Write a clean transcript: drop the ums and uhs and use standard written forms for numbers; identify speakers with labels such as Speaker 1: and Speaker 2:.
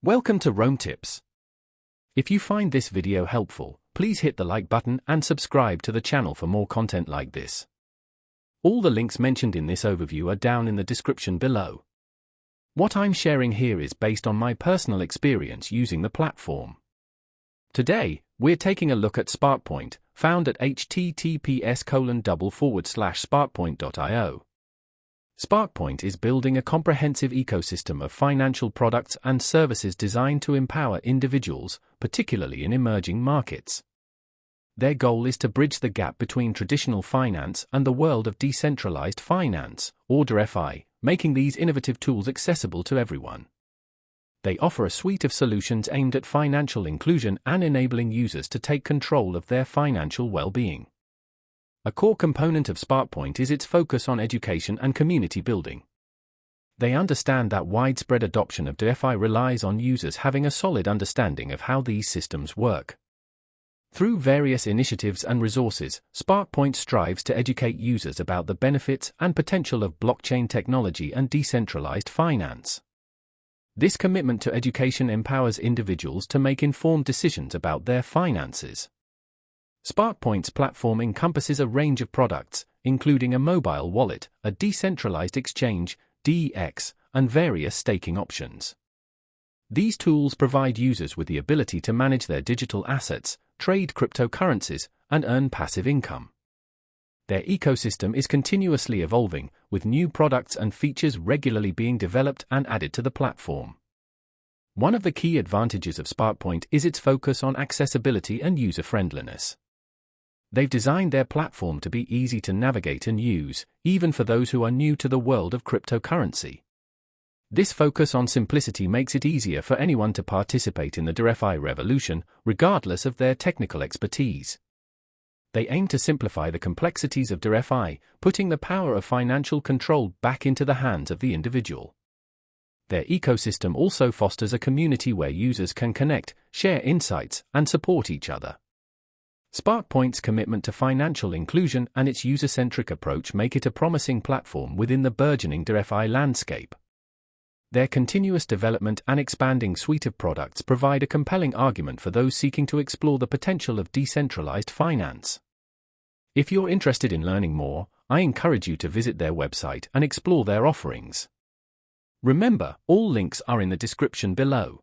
Speaker 1: Welcome to Rome Tips. If you find this video helpful, please hit the like button and subscribe to the channel for more content like this. All the links mentioned in this overview are down in the description below. What I'm sharing here is based on my personal experience using the platform. Today, we're taking a look at SparkPoint, found at https://sparkpoint.io. SparkPoint is building a comprehensive ecosystem of financial products and services designed to empower individuals, particularly in emerging markets. Their goal is to bridge the gap between traditional finance and the world of decentralized finance, or DeFi, making these innovative tools accessible to everyone. They offer a suite of solutions aimed at financial inclusion and enabling users to take control of their financial well-being. A core component of SparkPoint is its focus on education and community building. They understand that widespread adoption of DeFi relies on users having a solid understanding of how these systems work. Through various initiatives and resources, SparkPoint strives to educate users about the benefits and potential of blockchain technology and decentralized finance. This commitment to education empowers individuals to make informed decisions about their finances. SparkPoint's platform encompasses a range of products, including a mobile wallet, a decentralized exchange, DEX, and various staking options. These tools provide users with the ability to manage their digital assets, trade cryptocurrencies, and earn passive income. Their ecosystem is continuously evolving, with new products and features regularly being developed and added to the platform. One of the key advantages of SparkPoint is its focus on accessibility and user-friendliness. They've designed their platform to be easy to navigate and use, even for those who are new to the world of cryptocurrency. This focus on simplicity makes it easier for anyone to participate in the DeFi revolution, regardless of their technical expertise. They aim to simplify the complexities of DeFi, putting the power of financial control back into the hands of the individual. Their ecosystem also fosters a community where users can connect, share insights, and support each other. SparkPoint's commitment to financial inclusion and its user-centric approach make it a promising platform within the burgeoning DeFi landscape. Their continuous development and expanding suite of products provide a compelling argument for those seeking to explore the potential of decentralized finance. If you're interested in learning more, I encourage you to visit their website and explore their offerings. Remember, all links are in the description below.